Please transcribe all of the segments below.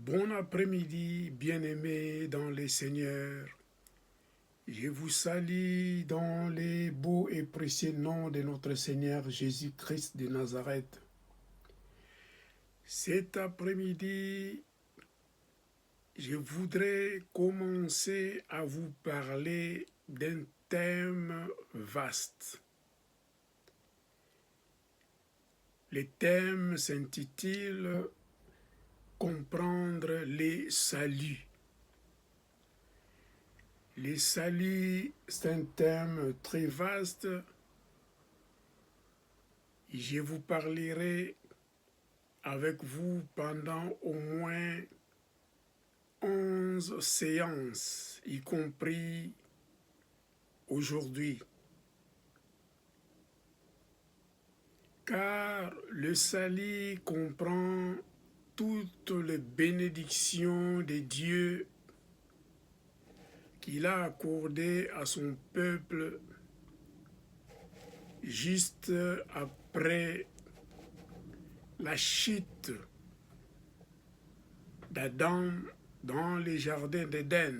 Bon après-midi, bien-aimés dans les seigneurs. Je vous salue dans les beaux et précieux noms de notre Seigneur Jésus-Christ de Nazareth. Cet après-midi, je voudrais commencer à vous parler d'un thème vaste. Le thème s'intitule Comprendre les saluts. Les saluts, c'est un thème très vaste. Je vous parlerai avec vous pendant au moins 11 séances, y compris aujourd'hui. Car le salut comprend toutes les bénédictions de Dieu qu'il a accordées à son peuple juste après la chute d'Adam dans les jardins d'Éden.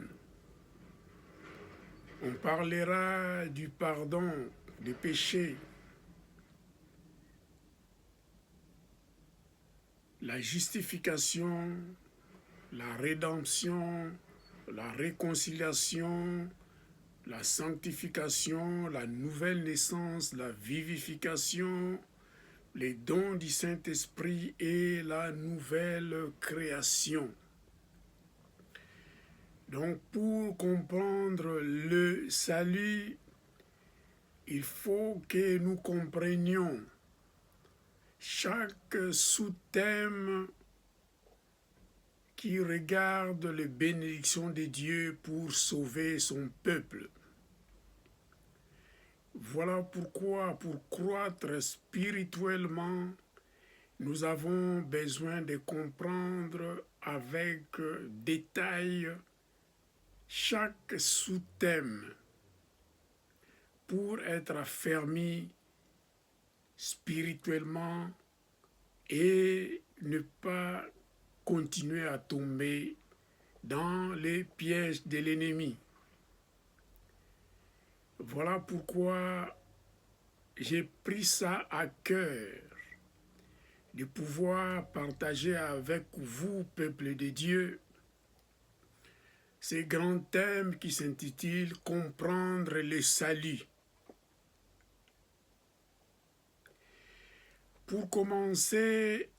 On parlera du pardon des péchés, la justification, la rédemption, la réconciliation, la sanctification, la nouvelle naissance, la vivification, les dons du Saint-Esprit et la nouvelle création. Donc pour comprendre le salut, il faut que nous comprenions chaque sous-thème qui regarde les bénédictions de Dieu pour sauver son peuple. Voilà pourquoi, pour croître spirituellement, nous avons besoin de comprendre avec détail chaque sous-thème pour être affermi spirituellement et ne pas continuer à tomber dans les pièges de l'ennemi. Voilà pourquoi j'ai pris ça à cœur de pouvoir partager avec vous, peuple de Dieu, ces grands thèmes qui s'intitulent « Comprendre le salut ». Pour commencer,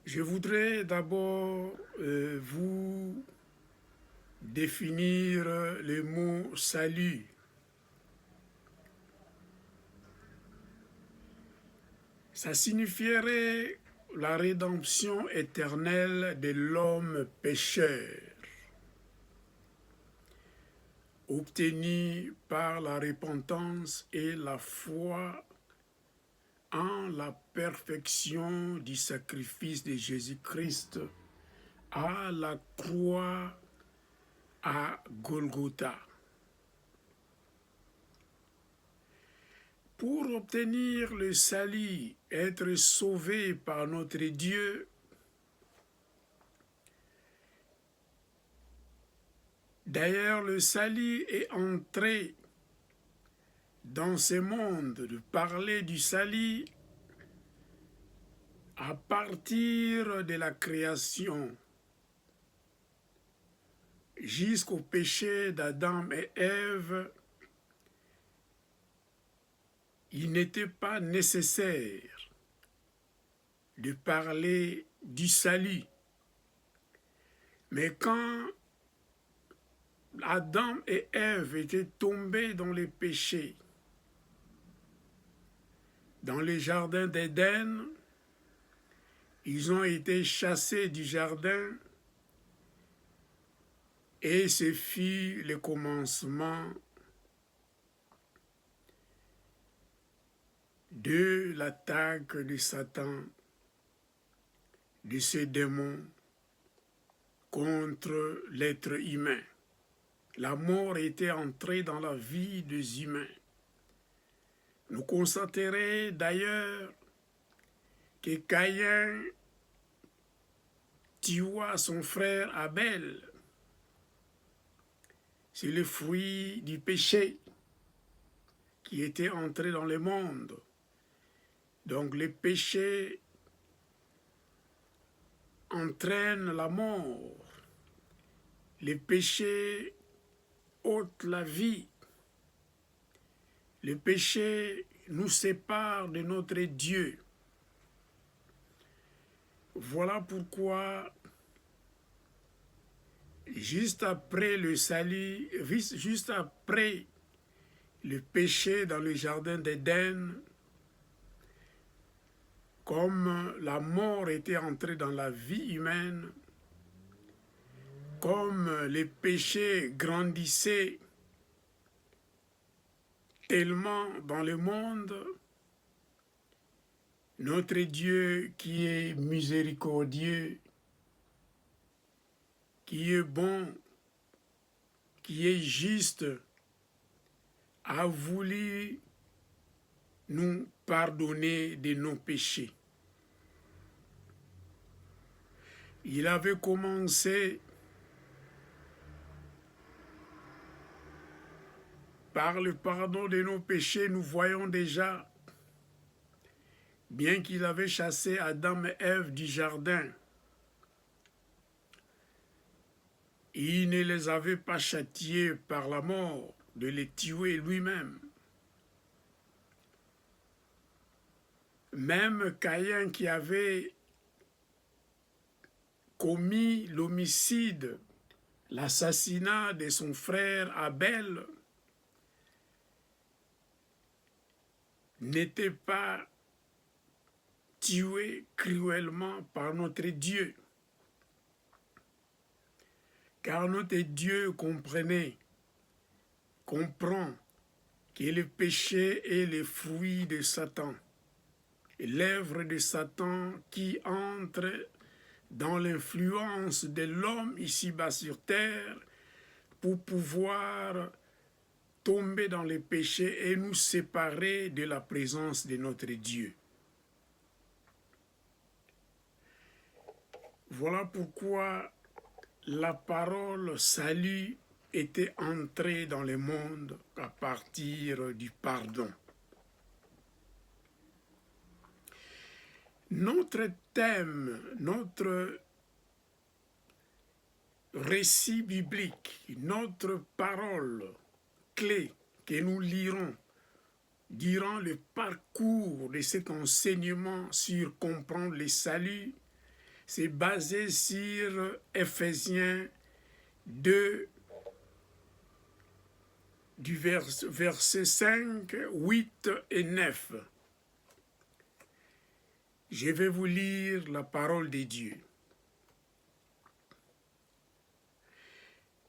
je voudrais d'abord vous définir le mot « salut ». Ça signifierait la rédemption éternelle de l'homme pécheur, obtenue par la repentance et la foi en la perfection du sacrifice de Jésus-Christ à la croix à Golgotha. Pour obtenir le salut, être sauvé par notre Dieu, d'ailleurs le salut est entré dans ce monde, de parler du salut à partir de la création jusqu'au péché d'Adam et Ève. Il n'était pas nécessaire de parler du salut. Mais quand Adam et Ève étaient tombés dans les péchés, dans les jardins d'Éden, ils ont été chassés du jardin et ce fut le commencement de l'attaque de Satan, de ce démon contre l'être humain. La mort était entrée dans la vie des humains. Nous constaterons d'ailleurs que Caïn tua son frère Abel. C'est le fruit du péché qui était entré dans le monde. Donc le péché entraîne la mort. Le péché ôte la vie. Le péché nous sépare de notre Dieu. Voilà pourquoi, juste après le salut, juste après le péché dans le jardin d'Éden, comme la mort était entrée dans la vie humaine, comme les péchés grandissaient tellement dans le monde, notre Dieu qui est miséricordieux, qui est bon, qui est juste, a voulu nous pardonner de nos péchés. Il avait commencé par le pardon de nos péchés. Nous voyons déjà, bien qu'il avait chassé Adam et Ève du jardin, il ne les avait pas châtiés par la mort, de les tuer lui-même. Même Caïn qui avait commis l'homicide, l'assassinat de son frère Abel, n'était pas tué cruellement par notre Dieu. Car notre Dieu comprend que le péché est le fruit de Satan, l'œuvre de Satan qui entre dans l'influence de l'homme ici-bas sur terre pour pouvoir tomber dans le péché et nous séparer de la présence de notre Dieu. Voilà pourquoi la parole salut était entrée dans le monde à partir du pardon. Notre thème, notre récit biblique, notre parole clé que nous lirons durant le parcours de cet enseignement sur comprendre le salut, c'est basé sur Éphésiens 2, du verset 5, 8 et 9. Je vais vous lire la parole de Dieu.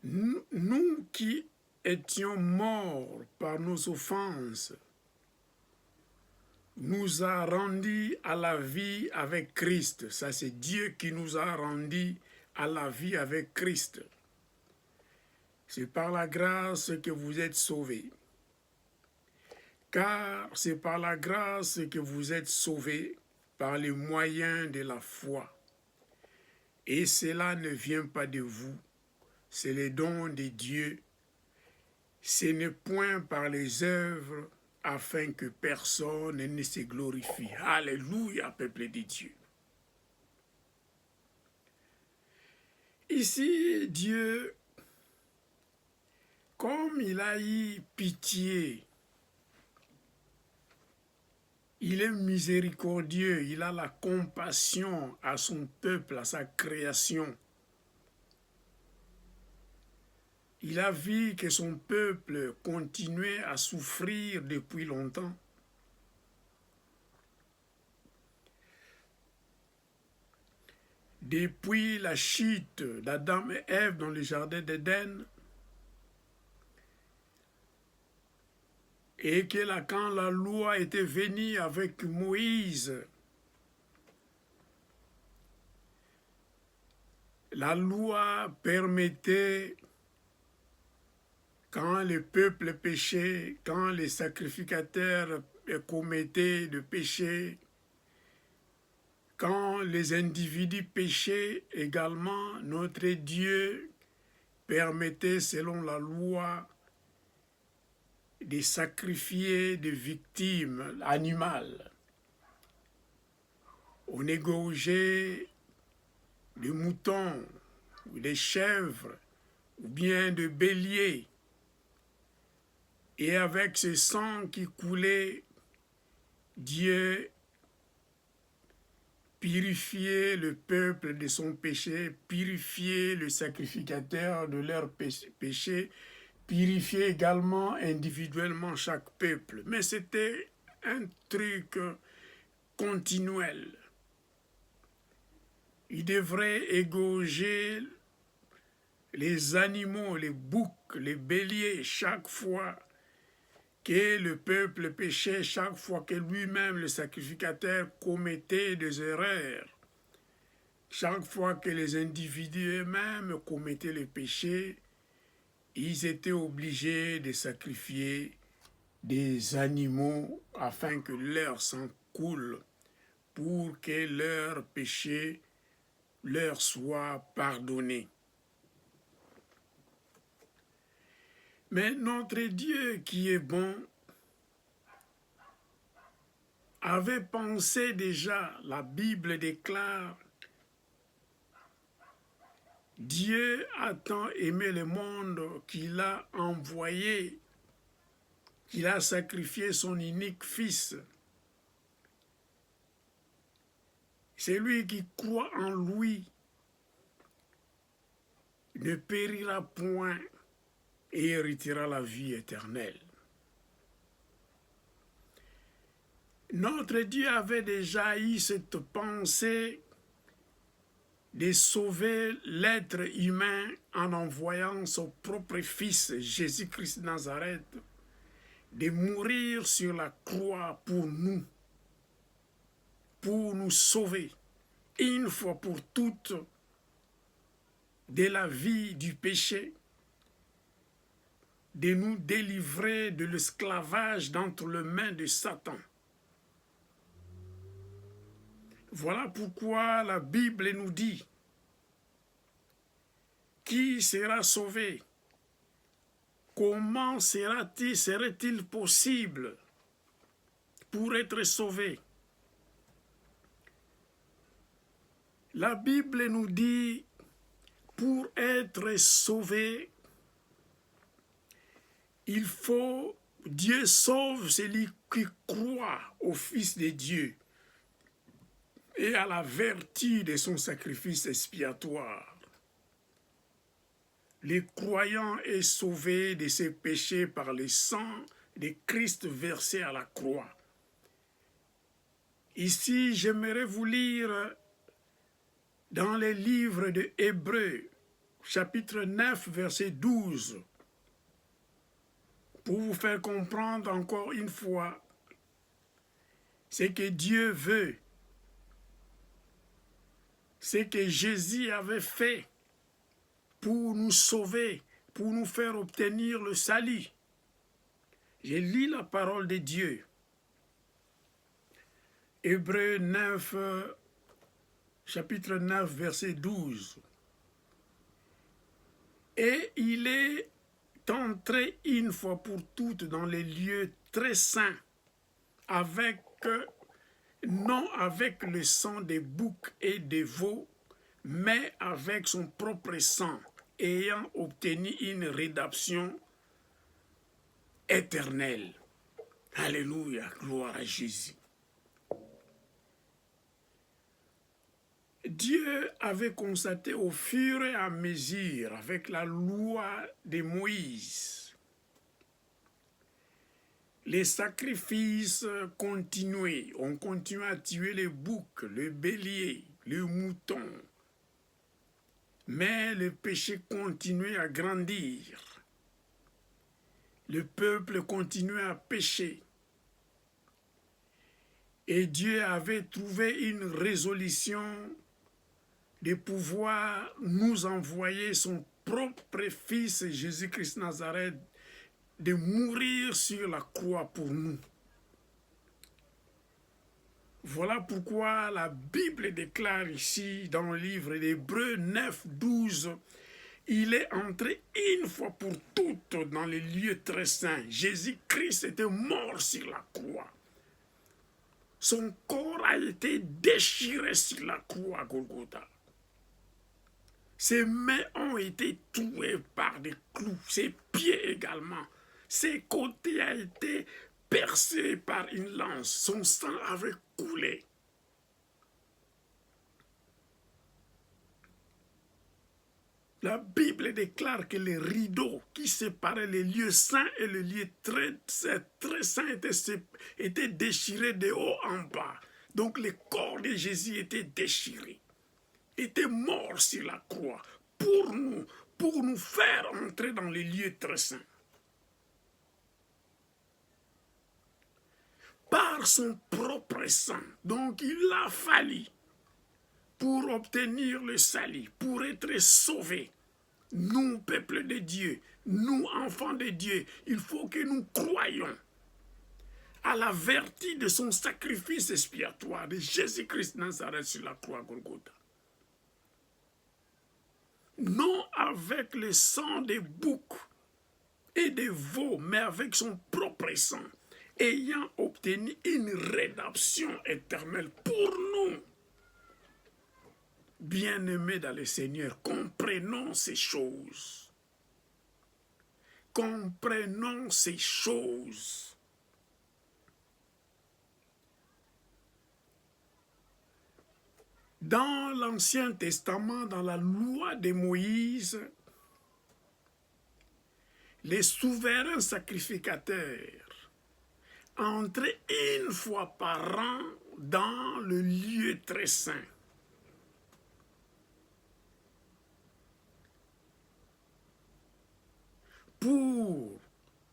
Nous qui étions morts par nos offenses, nous a rendus à la vie avec Christ. Ça, c'est Dieu qui nous a rendus à la vie avec Christ. C'est par la grâce que vous êtes sauvés. Car c'est par la grâce que vous êtes sauvés, par le moyen de la foi. Et cela ne vient pas de vous, c'est le don de Dieu. Ce n'est point par les œuvres, afin que personne ne se glorifie. Alléluia, peuple de Dieu. Ici, Dieu, comme il a eu pitié, il est miséricordieux, il a la compassion à son peuple, à sa création. Il a vu que son peuple continuait à souffrir depuis longtemps. Depuis la chute d'Adam et Ève dans le jardin d'Éden, et que quand la loi était venue avec Moïse, la loi permettait, quand le peuple péchait, quand les sacrificateurs commettaient le péché, Quand les individus péchaient également, notre Dieu permettait, selon la loi, de sacrifier des victimes animales. On égorgeait des moutons, ou des chèvres, ou bien des béliers. Et avec ce sang qui coulait, Dieu purifiait le peuple de son péché, purifiait le sacrificateur de leur péché, purifiait également individuellement chaque peuple. Mais c'était un truc continuel. Il devrait égorger les animaux, les boucs, les béliers, chaque fois que le peuple péchait, chaque fois que lui-même, le sacrificateur, commettait des erreurs, chaque fois que les individus eux-mêmes commettaient le péché, ils étaient obligés de sacrifier des animaux afin que leur sang coule, pour que leur péché leur soit pardonné. Mais notre Dieu qui est bon avait pensé déjà, la Bible déclare, Dieu a tant aimé le monde qu'il a envoyé, qu'il a sacrifié son unique fils. Celui qui croit en lui ne périra point et héritera la vie éternelle. Notre Dieu avait déjà eu cette pensée de sauver l'être humain en envoyant son propre fils, Jésus-Christ de Nazareth, de mourir sur la croix pour nous sauver, une fois pour toutes, de la vie du péché, de nous délivrer de l'esclavage d'entre les mains de Satan. Voilà pourquoi la Bible nous dit, qui sera sauvé? Comment serait-il possible pour être sauvé? La Bible nous dit, pour être sauvé, Dieu sauve celui qui croit au Fils de Dieu et à la vertu de son sacrifice expiatoire. Le croyant est sauvé de ses péchés par le sang de Christ versé à la croix. Ici, j'aimerais vous lire dans les livres de Hébreux, chapitre 9, verset 12, pour vous faire comprendre encore une fois ce que Dieu veut, ce que Jésus avait fait pour nous sauver, pour nous faire obtenir le salut. Je lis la parole de Dieu. Hébreux 9, chapitre 9, verset 12. Et il est entré une fois pour toutes dans les lieux très saints, non avec le sang des boucs et des veaux, mais avec son propre sang, ayant obtenu une rédemption éternelle. Alléluia, gloire à Jésus. Dieu avait constaté au fur et à mesure, avec la loi de Moïse, les sacrifices continuaient. On continuait à tuer les boucs, les béliers, les moutons. Mais le péché continuait à grandir. Le peuple continuait à pécher. Et Dieu avait trouvé une résolution de pouvoir nous envoyer son propre Fils, Jésus-Christ Nazareth, de mourir sur la croix pour nous. Voilà pourquoi la Bible déclare ici dans le livre d'Hébreux 9, 12, il est entré une fois pour toutes dans les lieux très saints. Jésus-Christ était mort sur la croix. Son corps a été déchiré sur la croix à Golgotha. Ses mains ont été trouées par des clous, ses pieds également. Ses côtés ont été percés par une lance. Son sang avait coulé. La Bible déclare que les rideaux qui séparaient les lieux saints et les lieux très saints étaient déchirés de haut en bas. Donc le corps de Jésus était déchiré, était mort sur la croix pour nous faire entrer dans les lieux très saints. Par son propre sang. Donc il a fallu, pour obtenir le salut, pour être sauvés, nous, peuple de Dieu, nous, enfants de Dieu, il faut que nous croyions à la vertu de son sacrifice expiatoire de Jésus-Christ Nazareth sur la croix Golgotha. Non avec le sang des boucs et des veaux, mais avec son propre sang, ayant obtenu une rédemption éternelle pour nous. Bien-aimés dans le Seigneur, comprenons ces choses. Comprenons ces choses. Dans l'Ancien Testament, dans la loi de Moïse, les souverains sacrificateurs entraient une fois par an dans le lieu très saint. Pour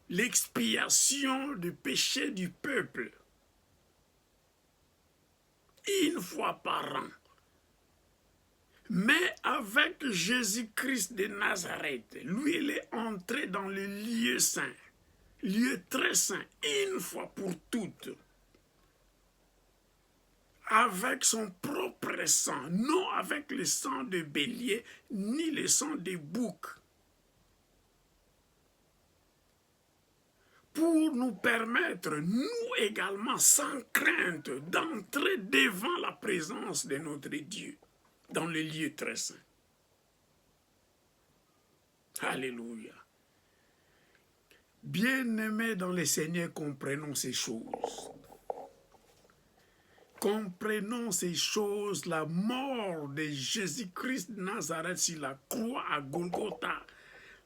l'expiation du péché du peuple, une fois par an. Mais avec Jésus-Christ de Nazareth, lui, il est entré dans le lieu saint, lieu très saint, une fois pour toutes, avec son propre sang, non avec le sang de bélier, ni le sang de bouc, pour nous permettre, nous également, sans crainte, d'entrer devant la présence de notre Dieu, dans le lieu très saint. Alléluia. Bien-aimés dans le Seigneur, comprenons ces choses. Comprenons ces choses, la mort de Jésus-Christ de Nazareth sur la croix à Golgotha.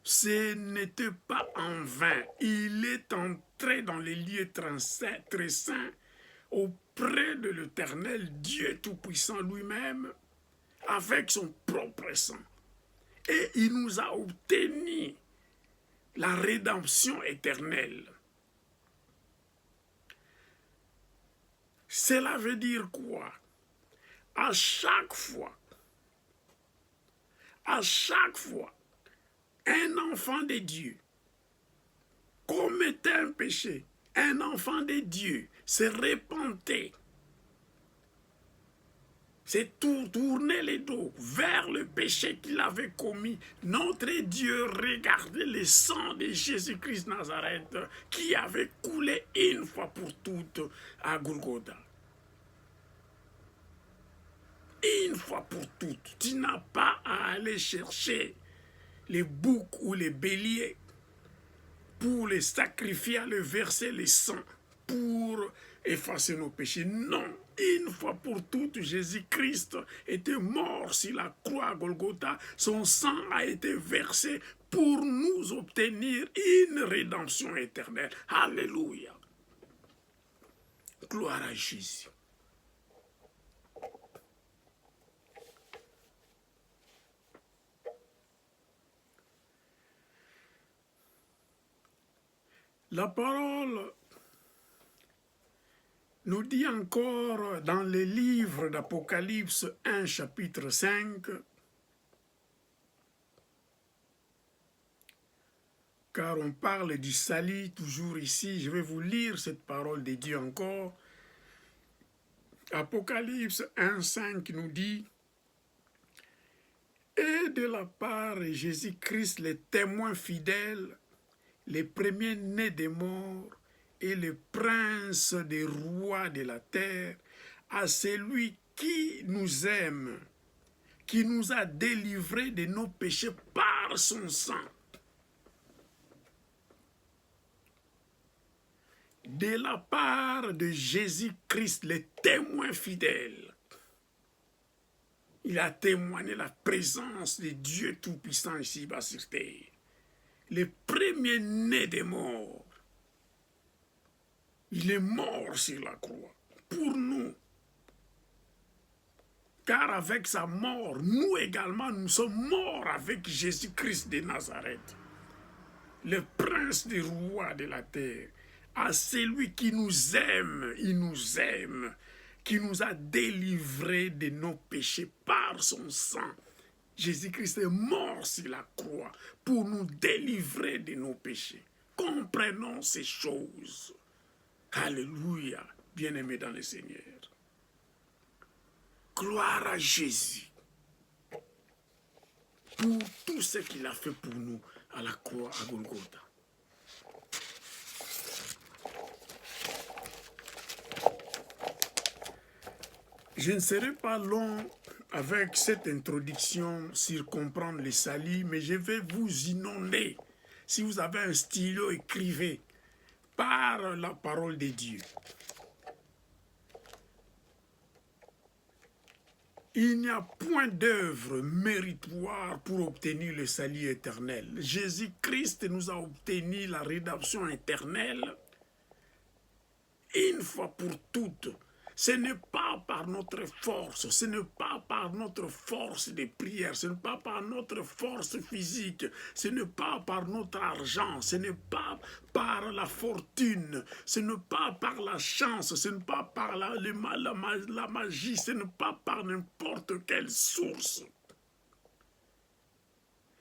Ce n'était pas en vain. Il est entré dans les lieux très saints auprès de l'Éternel Dieu Tout-Puissant lui-même avec son propre sang. Et il nous a obtenu la rédemption éternelle. Cela veut dire quoi? À chaque fois, un enfant de Dieu commettait un péché, un enfant de Dieu se repentait, se tournait le dos vers le péché qu'il avait commis. Notre Dieu regardait le sang de Jésus-Christ Nazareth qui avait coulé une fois pour toutes à Golgotha. Une fois pour toutes, tu n'as pas à aller chercher les boucs ou les béliers pour les sacrifier, à le verser le sang pour effacer nos péchés. Non, une fois pour toutes, Jésus-Christ était mort sur la croix à Golgotha. Son sang a été versé pour nous obtenir une rédemption éternelle. Alléluia. Gloire à Jésus. La parole nous dit encore dans le livre d'Apocalypse 1, chapitre 5, car on parle du salut toujours ici, je vais vous lire cette parole de Dieu encore. Apocalypse 1,5 nous dit: et de la part de Jésus-Christ, les témoins fidèles, les premiers-nés des morts et le prince des rois de la terre, à celui qui nous aime, qui nous a délivrés de nos péchés par son sang. De la part de Jésus-Christ, les témoins fidèles, il a témoigné la présence de Dieu Tout-Puissant ici-bas sur terre. Le premier-né des morts, il est mort sur la croix pour nous. Car avec sa mort, nous également, nous sommes morts avec Jésus-Christ de Nazareth, le prince des rois de la terre. À celui qui nous aime, il nous aime, qui nous a délivrés de nos péchés par son sang. Jésus-Christ est mort sur la croix pour nous délivrer de nos péchés. Comprenons ces choses. Alléluia, bien-aimés dans le Seigneur. Gloire à Jésus pour tout ce qu'il a fait pour nous à la croix à Golgotha. Je ne serai pas long avec cette introduction sur comprendre le salut, mais je vais vous inonder. Si vous avez un stylo, écrivez par la parole de Dieu. Il n'y a point d'œuvre méritoire pour obtenir le salut éternel. Jésus-Christ nous a obtenu la rédemption éternelle une fois pour toutes. Ce n'est pas par notre force, ce n'est pas par notre force de prière, ce n'est pas par notre force physique, ce n'est pas par notre argent, ce n'est pas par la fortune, ce n'est pas par la chance, ce n'est pas par la magie, ce n'est pas par n'importe quelle source.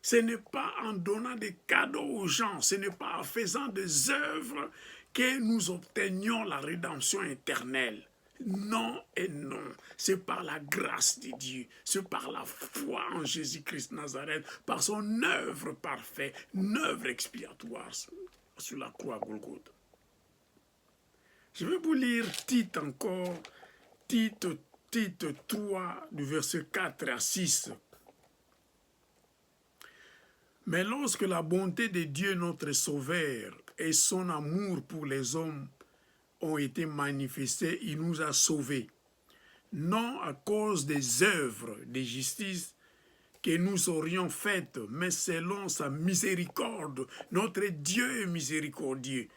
Ce n'est pas en donnant des cadeaux aux gens, ce n'est pas en faisant des œuvres que nous obtenions la rédemption éternelle. Non et non, c'est par la grâce de Dieu, c'est par la foi en Jésus-Christ Nazareth, par son œuvre parfaite, une œuvre expiatoire sur la croix Golgotha. Je vais vous lire Tite encore, Tite 3, du verset 4 à 6. Mais lorsque la bonté de Dieu notre Sauveur et son amour pour les hommes ont été manifestés, il nous a sauvés, non à cause des œuvres de justice que nous aurions faites, mais selon sa miséricorde. Notre Dieu est miséricordieux,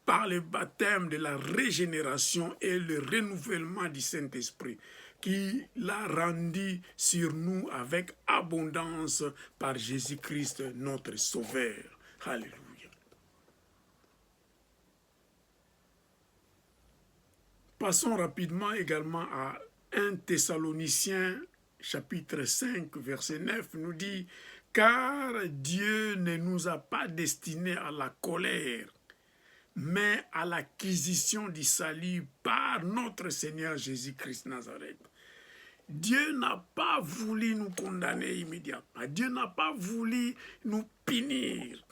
par le baptême de la régénération et le renouvellement du Saint-Esprit, qui l'a rendu sur nous avec abondance par Jésus-Christ notre Sauveur. Alléluia. Passons rapidement également à 1 Thessaloniciens chapitre 5 verset 9 nous dit: car Dieu ne nous a pas destinés à la colère, mais à l'acquisition du salut par notre Seigneur Jésus-Christ Nazareth. Dieu n'a pas voulu nous condamner immédiatement. Dieu n'a pas voulu nous punir.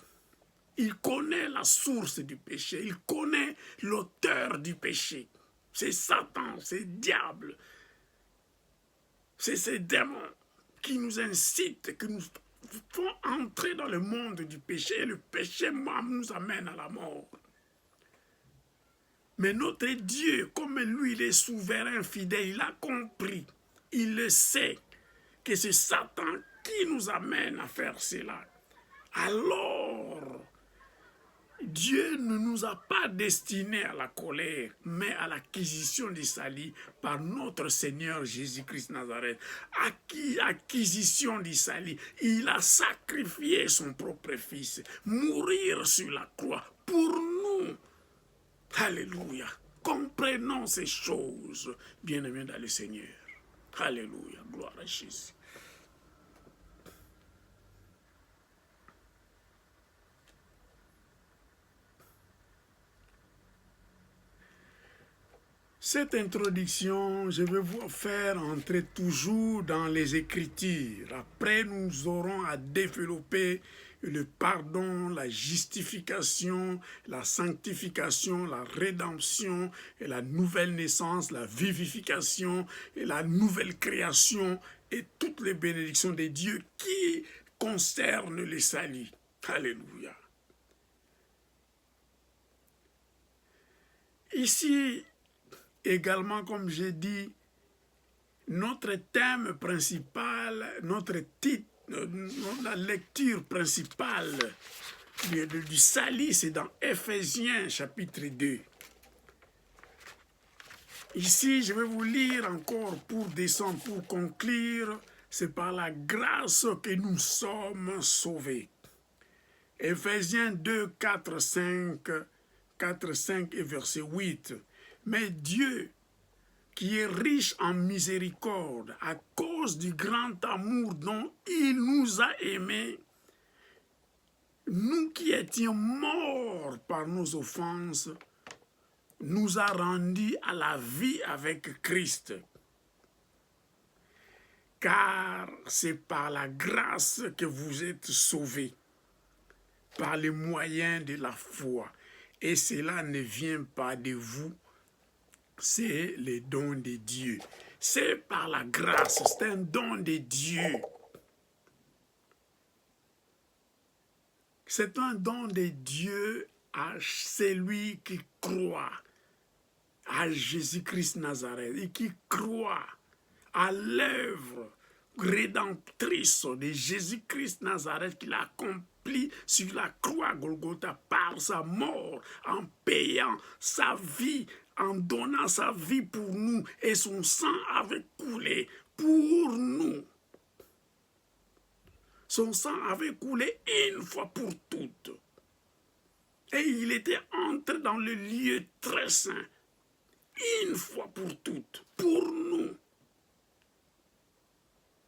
Il connaît la source du péché. Il connaît l'auteur du péché. C'est Satan, c'est le diable. C'est ces démons qui nous incitent, qui nous font entrer dans le monde du péché. Et le péché même nous amène à la mort. Mais notre Dieu, comme lui, il est souverain, fidèle, il a compris, il le sait, que c'est Satan qui nous amène à faire cela. Alors, Dieu ne nous a pas destinés à la colère, mais à l'acquisition du salut par notre Seigneur Jésus-Christ Nazareth. Acquisition du salut, il a sacrifié son propre Fils, mourir sur la croix pour nous. Alléluia. Comprenons ces choses, bien-aimés dans le Seigneur. Alléluia. Gloire à Jésus. Cette introduction, je vais vous faire entrer toujours dans les Écritures. Après, nous aurons à développer le pardon, la justification, la sanctification, la rédemption, et la nouvelle naissance, la vivification, et la nouvelle création, et toutes les bénédictions de Dieu qui concernent les saluts. Alléluia. Ici, également, comme j'ai dit, notre thème principal, notre titre, la lecture principale du salut, c'est dans Éphésiens chapitre 2. Ici, je vais vous lire encore pour descendre, pour conclure, c'est par la grâce que nous sommes sauvés. Éphésiens 2, 4, 5 et verset 8. Mais Dieu, qui est riche en miséricorde, à cause du grand amour dont il nous a aimés, nous qui étions morts par nos offenses, nous a rendus à la vie avec Christ. Car c'est par la grâce que vous êtes sauvés, par le moyen de la foi. Et cela ne vient pas de vous, c'est le don de Dieu. C'est par la grâce, c'est un don de Dieu. C'est un don de Dieu à celui qui croit à Jésus-Christ Nazareth et qui croit à l'œuvre rédemptrice de Jésus-Christ Nazareth qu'il a accompli sur la croix Golgotha par sa mort, en payant sa vie, en donnant sa vie pour nous, et son sang avait coulé pour nous. Son sang avait coulé une fois pour toutes. Et il était entré dans le lieu très saint, une fois pour toutes, pour nous.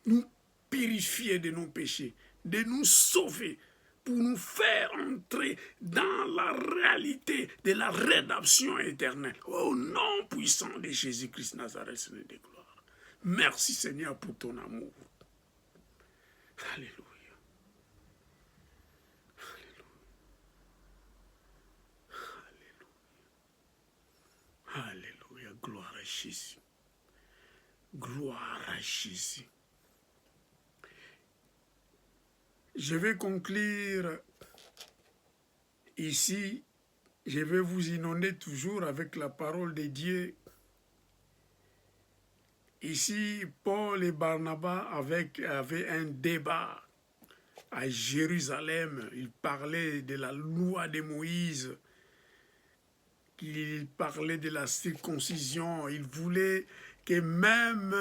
Nous purifier de nos péchés, de nous sauver, pour nous faire entrer dans la réalité de la rédemption éternelle. Au nom puissant de Jésus-Christ Nazareth, Seigneur de gloire. Merci Seigneur pour ton amour. Alléluia. Alléluia. Alléluia. Gloire à Jésus. Gloire à Jésus. Je vais conclure ici. Je vais vous inonder toujours avec la parole de Dieu. Ici, Paul et Barnabas avaient un débat à Jérusalem. Ils parlaient de la loi de Moïse. Ils parlaient de la circoncision. Ils voulaient que même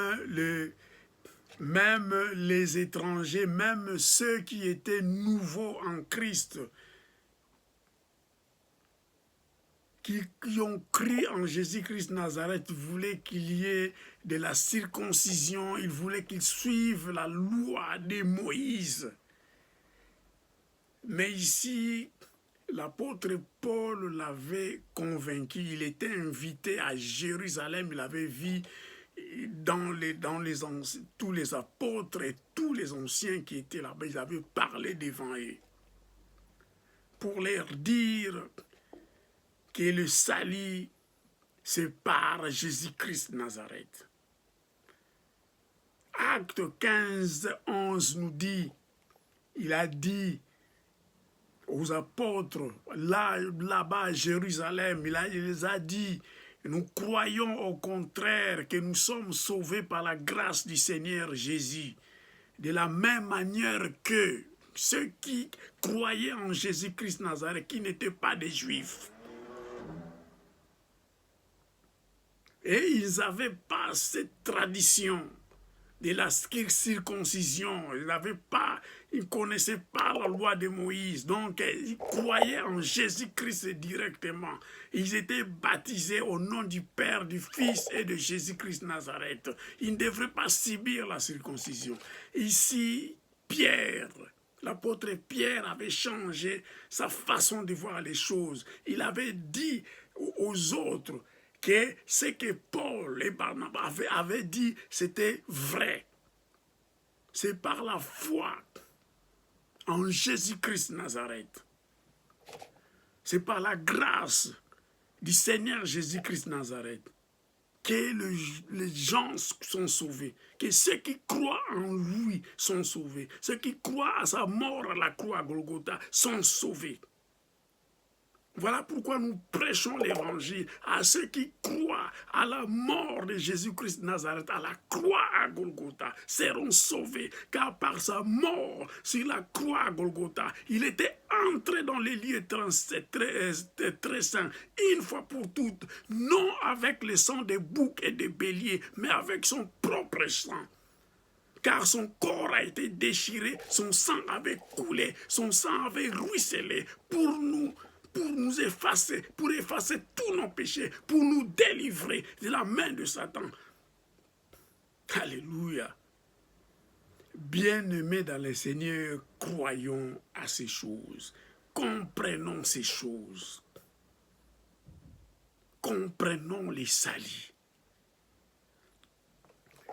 les étrangers, même ceux qui étaient nouveaux en Christ, qui ont cru en Jésus-Christ Nazareth, voulaient qu'il y ait de la circoncision, ils voulaient qu'ils suivent la loi de Moïse. Mais ici, l'apôtre Paul l'avait convaincu, il était invité à Jérusalem, il avait vu tous les apôtres et tous les anciens qui étaient là-bas, ils avaient parlé devant eux pour leur dire que le salut, c'est par Jésus-Christ Nazareth. Acte 15, 11 nous dit, il a dit aux apôtres, là-bas à Jérusalem, il les a dit, nous croyons au contraire que nous sommes sauvés par la grâce du Seigneur Jésus. De la même manière que ceux qui croyaient en Jésus-Christ Nazareth, qui n'étaient pas des Juifs. Et ils n'avaient pas cette tradition de la circoncision. Ils ne connaissaient pas la loi de Moïse. Donc, ils croyaient en Jésus-Christ directement. Ils étaient baptisés au nom du Père, du Fils et de Jésus-Christ Nazareth. Ils ne devraient pas subir la circoncision. Ici, Pierre, l'apôtre Pierre avait changé sa façon de voir les choses. Il avait dit aux autres que ce que Paul et Barnabas avaient dit, c'était vrai. C'est par la foi en Jésus-Christ Nazareth. C'est par la grâce du Seigneur Jésus-Christ Nazareth que les gens sont sauvés, que ceux qui croient en lui sont sauvés, ceux qui croient à sa mort à la croix à Golgotha sont sauvés. Voilà pourquoi nous prêchons l'évangile à ceux qui croient à la mort de Jésus-Christ de Nazareth, à la croix à Golgotha, seront sauvés, car par sa mort sur la croix à Golgotha, il était entré dans les lieux très saints, une fois pour toutes, non avec le sang des boucs et des béliers, mais avec son propre sang. Car son corps a été déchiré, son sang avait coulé, son sang avait ruisselé pour nous effacer, pour effacer tous nos péchés, pour nous délivrer de la main de Satan. Alléluia. Bien-aimés dans le Seigneur, croyons à ces choses. Comprenons ces choses. Comprenons les salis.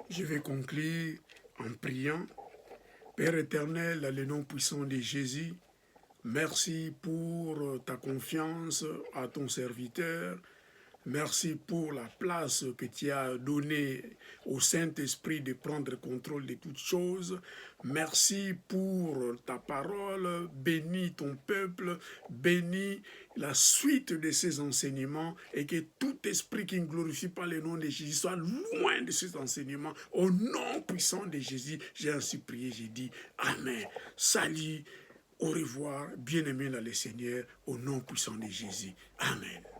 Je vais conclure en priant. Père éternel, dans le nom puissant de Jésus, merci pour ta confiance à ton serviteur. Merci pour la place que tu as donnée au Saint-Esprit de prendre contrôle de toutes choses. Merci pour ta parole. Bénis ton peuple. Bénis la suite de ces enseignements et que tout esprit qui ne glorifie pas le nom de Jésus soit loin de ces enseignements. Au nom puissant de Jésus, j'ai ainsi prié, j'ai dit Amen. Salut. Au revoir, bien-aimés dans le Seigneur, au nom puissant de Jésus. Amen.